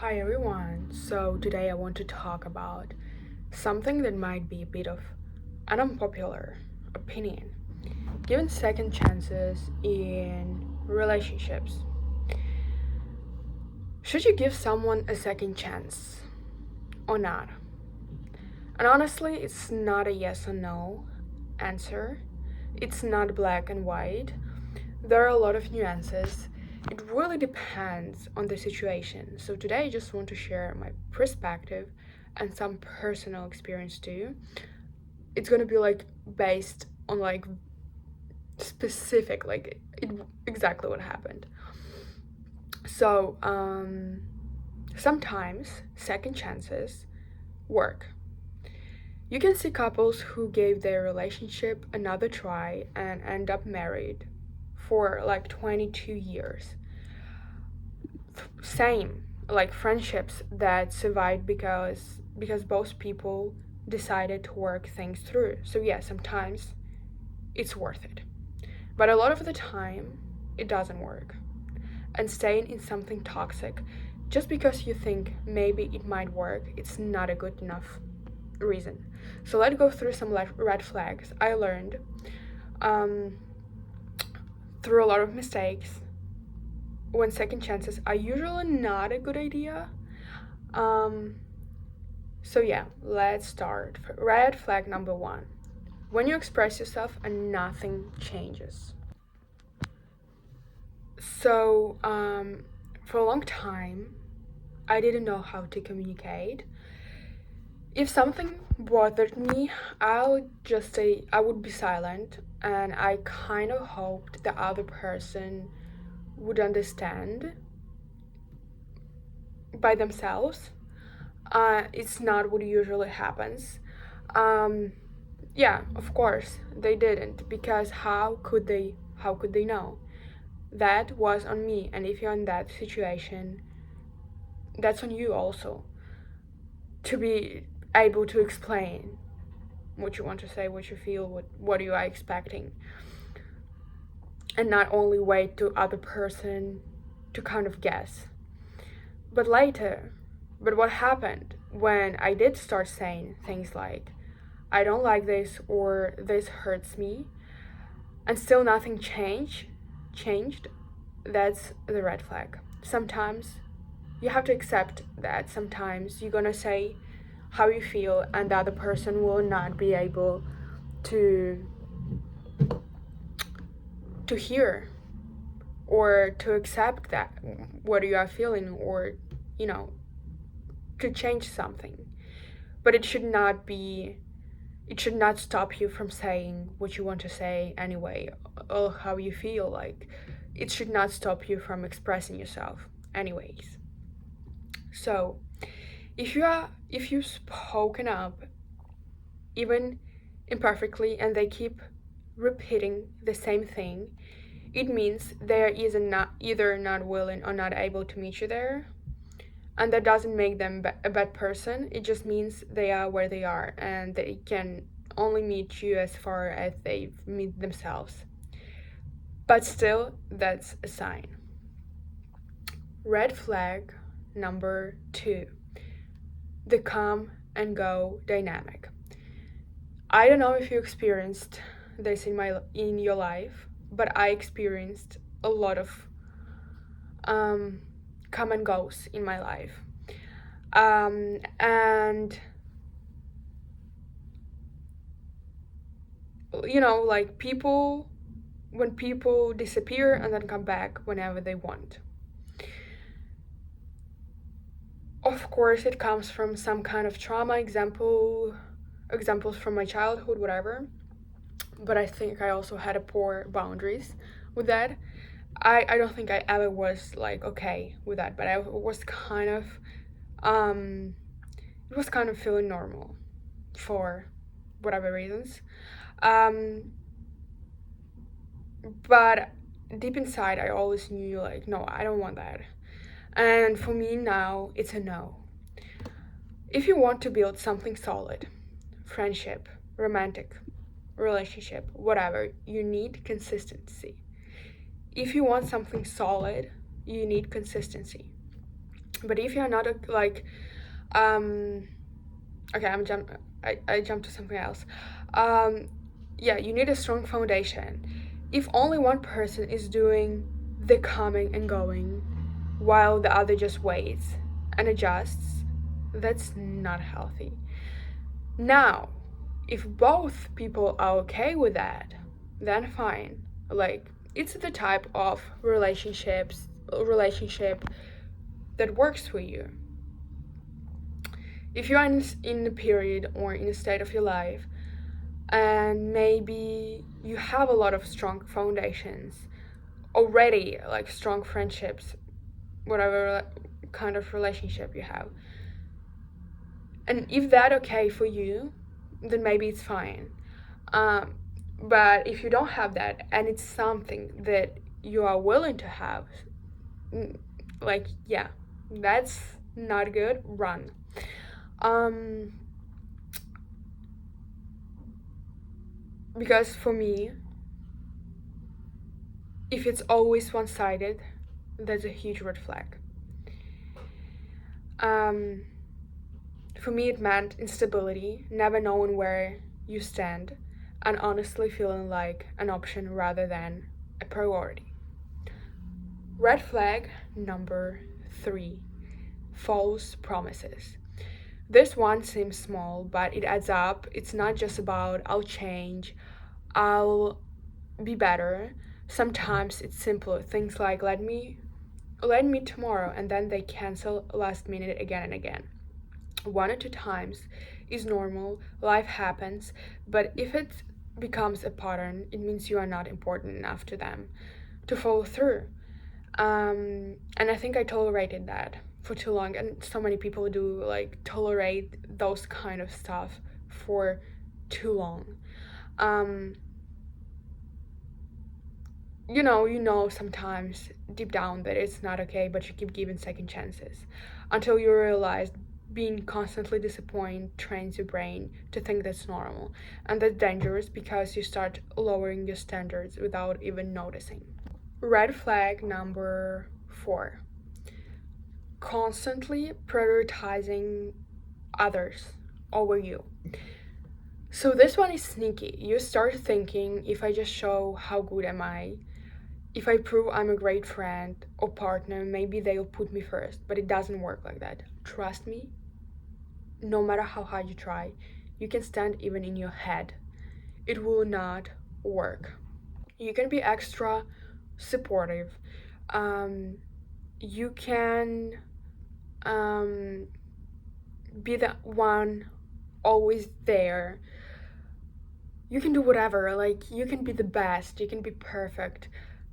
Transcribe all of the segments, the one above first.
Hi everyone. So today I want to talk about something that might be a bit of an unpopular opinion. Given second chances in relationships, should you give someone a second chance or not? And honestly, it's not a yes or no answer. It's not black and white. There are a lot of nuances. It really depends on the situation. So today I just want to share my perspective and some personal experience too. It's gonna be like based on like specific, like it exactly what happened. So sometimes second chances work. You can see couples who gave their relationship another try and end up married for like 22 years. Same, like friendships that survived because both people decided to work things through. So yeah, sometimes it's worth it. But a lot of the time it doesn't work. And staying in something toxic just because you think maybe it might work, it's not a good enough reason. So let's go through some red flags I learned um, through a lot of mistakes when second chances are usually not a good idea. Um, so yeah, let's start. Red flag number one: when you express yourself and nothing changes. So for a long time, I didn't know how to communicate. If something bothered me, I'll just say I would be silent, and I kind of hoped the other person would understand by themselves. It's not what usually happens. Um, yeah, of course they didn't, because how could they? How could they know? That was on me, and if you're in that situation, that's on you also to be able to explain what you want to say, what you feel, what you are expecting, and not only wait to other person to kind of guess. But later, but what happened when I did start saying things like, I don't like this or this hurts me, and still nothing changed, that's the red flag. Sometimes you have to accept that sometimes you're gonna say how you feel and the other person will not be able to hear or to accept that what you are feeling, or you know, to change something. But it should not stop you from saying what you want to say anyway, or how you feel. Like, it should not stop you from expressing yourself anyways. So if you've spoken up, even imperfectly, and they keep repeating the same thing, it means they're either not willing or not able to meet you there. And that doesn't make them a bad person. It just means they are where they are, and they can only meet you as far as they meet themselves. But still, that's a sign. Red flag number two: the come and go dynamic. I don't know if you experienced this in your life, but I experienced a lot of um, come and goes in my life. And you know, like when people disappear and then come back whenever they want. Of course, it comes from some kind of trauma, examples from my childhood, whatever. But I think I also had a poor boundaries with that. I don't think I ever was like okay with that, but I was kind of um it was kind of feeling normal for whatever reasons. Um but deep inside I always knew, like, no, I don't want that. And for me now, it's a no. If you want to build something solid, friendship, romantic, relationship, whatever, you need consistency. If you want something solid, you need consistency. But if you're not like, okay, I jumped to something else. Yeah, you need a strong foundation. If only one person is doing the coming and going while the other just waits and adjusts, that's not healthy. Now, if both people are okay with that, then fine. Like, it's the type of relationship that works for you. If you're in a period or in a state of your life and maybe you have a lot of strong foundations already, like strong friendships, whatever kind of relationship you have, and if that okay for you, then maybe it's fine. But if you don't have that and it's something that you are willing to have, like, yeah, that's not good, run. Because for me, if it's always one-sided, that's a huge red flag. For me, it meant instability, never knowing where you stand, and honestly feeling like an option rather than a priority. Red flag number 3, false promises. This one seems small, but it adds up. It's not just about I'll change, I'll be better. Sometimes it's simpler things like let me tomorrow, and then they cancel last minute again and again. 1 or 2 times is normal, life happens, but if it becomes a pattern, it means you are not important enough to them to follow through. And I think I tolerated that for too long, and so many people do like tolerate those kind of stuff for too long. You know sometimes deep down that it's not okay, but you keep giving second chances until you realize being constantly disappointed trains your brain to think that's normal, and that's dangerous because you start lowering your standards without even noticing. Red flag number 4, constantly prioritizing others over you. So this one is sneaky. You start thinking, if I just show how good am I, if I prove I'm a great friend or partner, maybe they'll put me first. But it doesn't work like that. Trust me, no matter how hard you try, you can stand even in your head. It will not work. You can be extra supportive. You can be the one always there. You can do whatever, like, you can be the best, you can be perfect,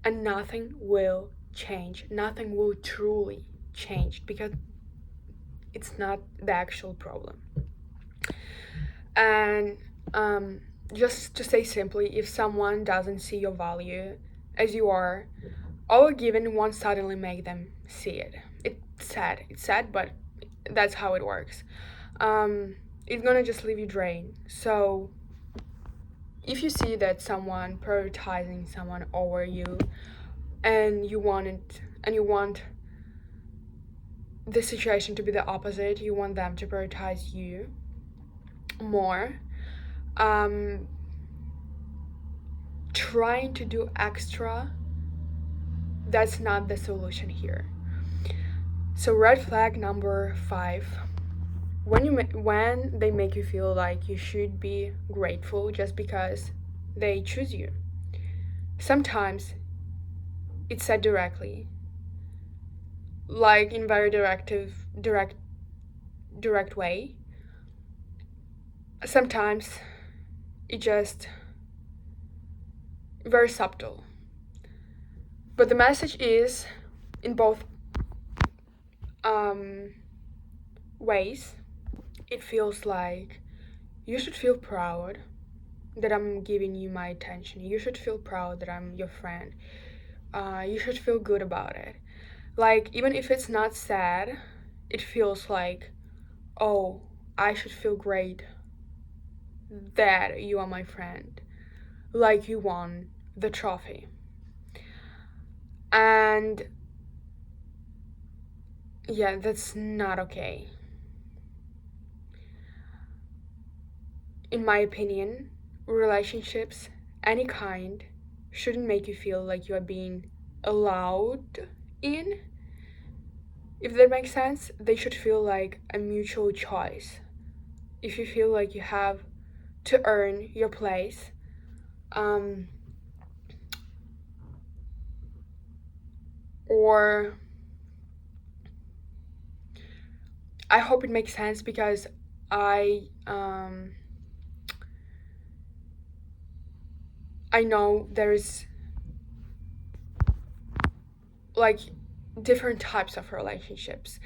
and nothing will change. Nothing will truly change because it's not the actual problem. And just to say simply, if someone doesn't see your value as you are, all given won't suddenly make them see it. It's sad, but that's how it works. It's gonna just leave you drained. So if you see that someone prioritizing someone over you, and you want the situation to be the opposite, you want them to prioritize you more, trying to do extra, that's not the solution here. So red flag number 5, when they make you feel like you should be grateful just because they choose you. Sometimes it's said directly, like in very direct way. Sometimes it just very subtle, but the message is in both ways. It feels like you should feel proud that I'm giving you my attention. You should feel proud that I'm your friend. You should feel good about it. Like, even if it's not sad, it feels like, oh, I should feel great that you are my friend. Like you won the trophy. And yeah, that's not okay. In my opinion, relationships, any kind, shouldn't make you feel like you are being allowed in. If that makes sense, they should feel like a mutual choice. If you feel like you have to earn your place, um, or I hope it makes sense because I um, I know there's like different types of relationships.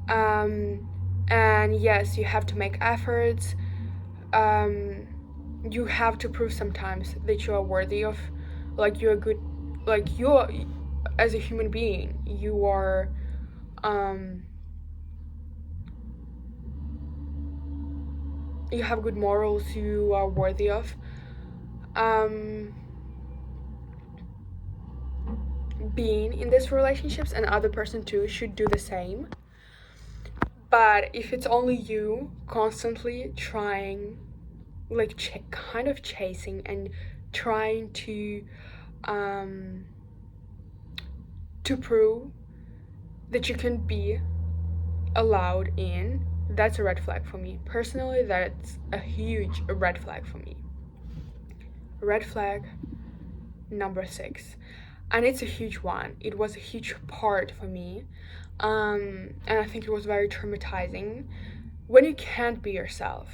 Um, and yes, you have to make efforts. Um, you have to prove sometimes that you are worthy of, like you're good, like you're as a human being, you are, um, you have good morals, you are worthy of. Um, being in these relationships, and other person too should do the same. But if it's only you constantly trying, like kind of chasing and trying um, to prove that you can be allowed in, that's a red flag for me. Personally, that's a huge red flag for me. Red flag number 6. And it's a huge one. It was a huge part for me. And I think it was very traumatizing when you can't be yourself.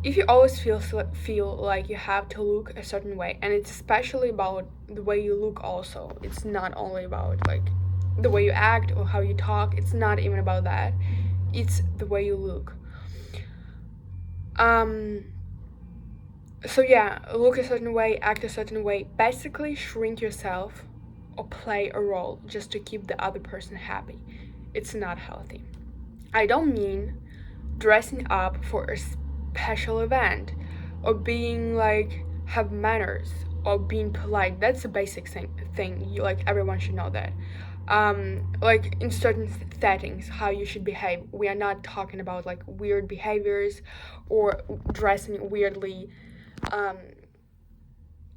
If you always feel like you have to look a certain way, and it's especially about the way you look also, it's not only about like the way you act or how you talk, it's not even about that, it's the way you look. um so yeah, look a certain way, act a certain way, basically shrink yourself or play a role just to keep the other person happy. It's not healthy. I don't mean dressing up for a special event or being like have manners or being polite. That's a basic thing. You, like everyone should know that. Like in certain settings, how you should behave. We are not talking about like weird behaviors or dressing weirdly um,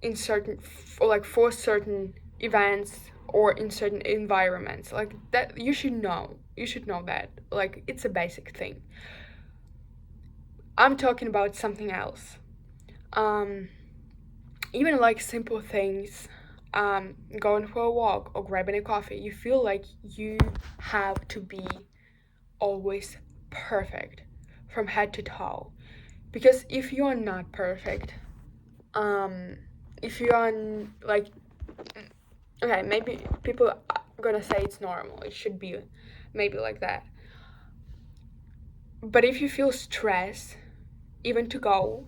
in certain like for certain events or in certain environments. Like that, you should know. You should know that. Like it's a basic thing. I'm talking about something else. Um, Even like simple things, going for a walk or grabbing a coffee, you feel like you have to be always perfect from head to toe. Because if you are not perfect, um, if you are like, okay, maybe people are gonna say it's normal, it should be maybe like that. But if you feel stress, even to go,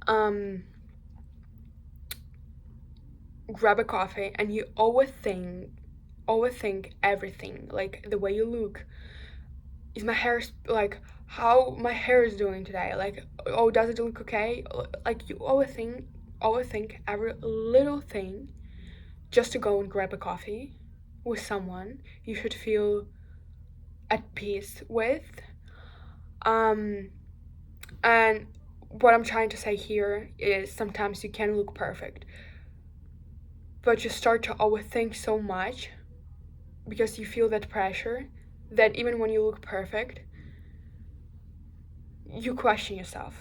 um, grab a coffee and you overthink everything, like the way you look, is my hair like how my hair is doing today, like oh does it look okay, like you overthink every little thing just to go and grab a coffee with someone you should feel at peace with. um and what I'm trying to say here is sometimes you can look perfect, but you start to overthink so much because you feel that pressure that even when you look perfect, you question yourself.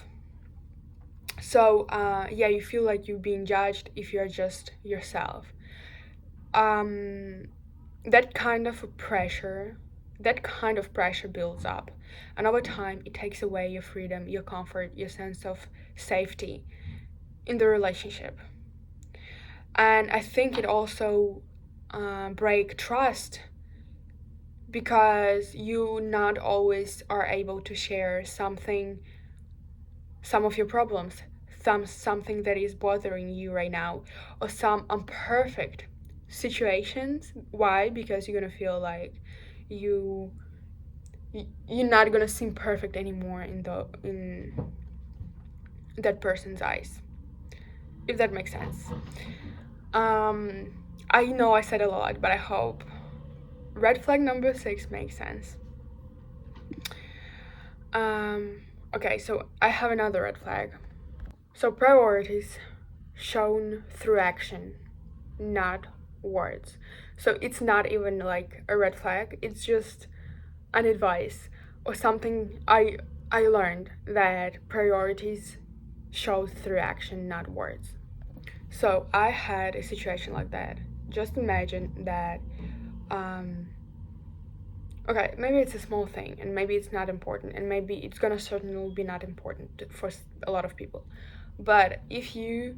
So, yeah, you feel like you're being judged if you're just yourself. Um, that kind of pressure, that kind of pressure builds up. And over time, it takes away your freedom, your comfort, your sense of safety in the relationship. And I think it also break trust because you not always are able to share some of your problems, something that is bothering you right now, or some imperfect situations. Why? Because you're gonna feel like you you're not gonna seem perfect anymore in that person's eyes, if that makes sense. um I know I said a lot, but I hope red flag number 6 makes sense. Okay, so I have another red flag. So priorities shown through action, not words. So it's not even like a red flag, it's just an advice or something I learned, that priorities show through action, not words. So I had a situation like that. Just imagine that okay, maybe it's a small thing and maybe it's not important and maybe it's gonna certainly be not important for a lot of people. But if you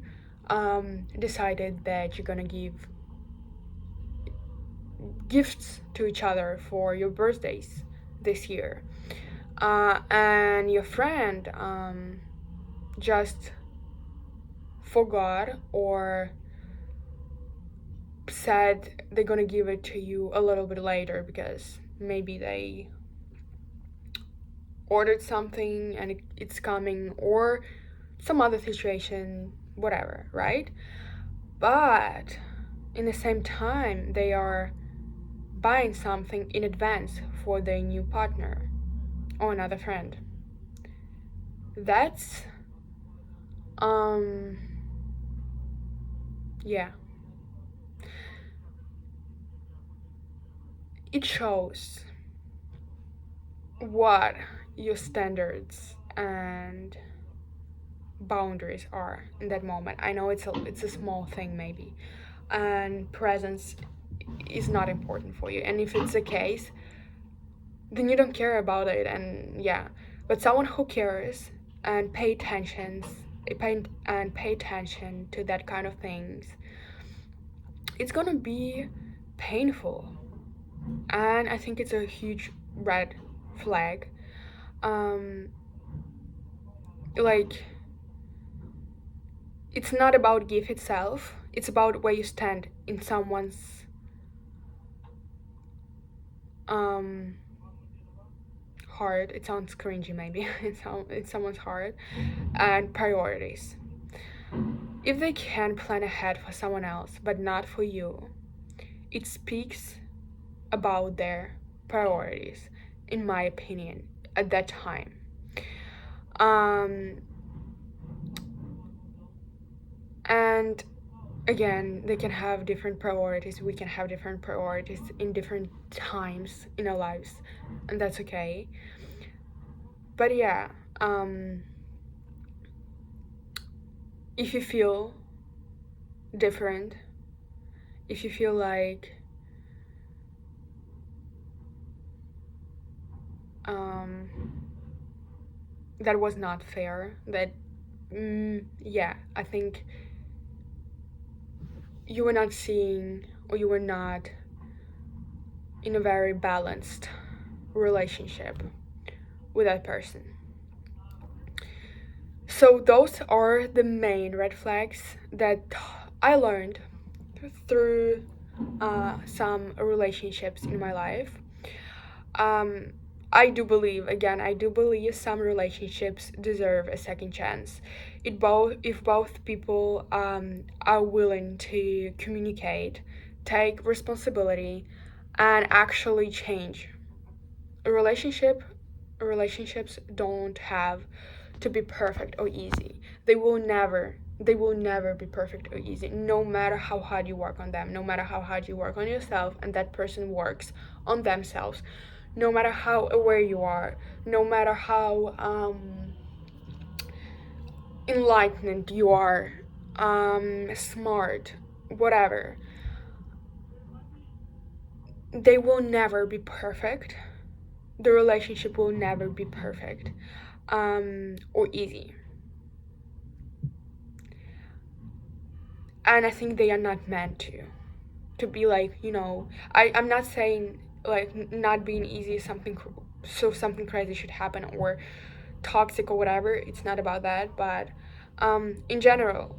decided that you're gonna give gifts to each other for your birthdays this year, and your friend just forgot or said they're gonna give it to you a little bit later because maybe they ordered something and it's coming, or some other situation, whatever, right? But in the same time, they are buying something in advance for their new partner or another friend. That's yeah, it shows what your standards and boundaries are in that moment. I know it's a small thing maybe, and presence is not important for you, and if it's the case, then you don't care about it. And yeah, but someone who cares and pay attention to that kind of things, it's gonna be painful, and I think it's a huge red flag. Like, it's not about gift itself, it's about where you stand in someone's heart. It sounds cringy maybe. It's someone's heart and priorities. If they can plan ahead for someone else but not for you, it speaks about their priorities, in my opinion, at that time. And again, they can have different priorities, we can have different priorities in different times in our lives, and that's okay. But yeah, if you feel different, if you feel like that was not fair, that yeah, I think you were not seeing, or you were not in a very balanced relationship with that person. So those are the main red flags that I learned through some relationships in my life. I do believe some relationships deserve a second chance. If both people are willing to communicate, take responsibility, and actually change. A relationships don't have to be perfect or easy. They will never be perfect or easy, no matter how hard you work on them, no matter how hard you work on yourself and that person works on themselves, no matter how aware you are, no matter how enlightened you are, smart, whatever. They will never be perfect. The relationship will never be perfect or easy. And I think they are not meant to be like, I'm not saying like not being easy is something something crazy should happen or toxic or whatever. It's not about that, but in general,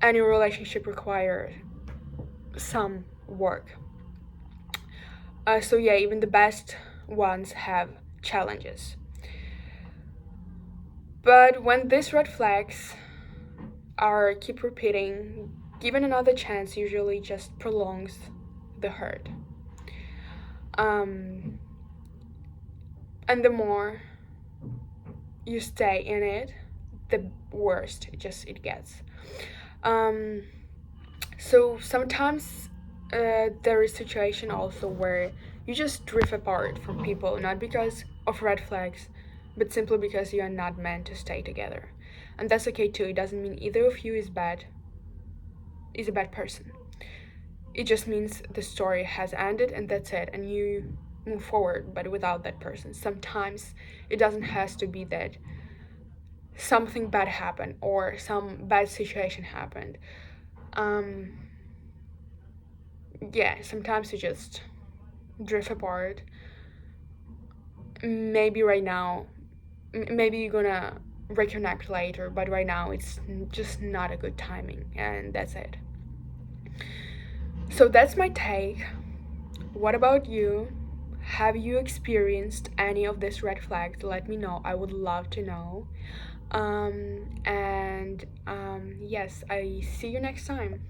any relationship requires some work. So yeah, even the best ones have challenges. But when these red flags are keep repeating, given another chance usually just prolongs the hurt. And the more you stay in it, the worse it gets. So sometimes there is situation also where you just drift apart from people, not because of red flags, but simply because you are not meant to stay together. And that's okay too. It doesn't mean either of you is a bad person. It just means the story has ended and that's it, and you move forward, but without that person. Sometimes it doesn't has to be that something bad happened or some bad situation happened. Yeah, sometimes you just drift apart. Maybe right now, maybe you're gonna reconnect later, but right now it's just not a good timing, and that's it. So that's my take. What about you? Have you experienced any of these red flags? Let me know. I would love to know. And yes, I see you next time.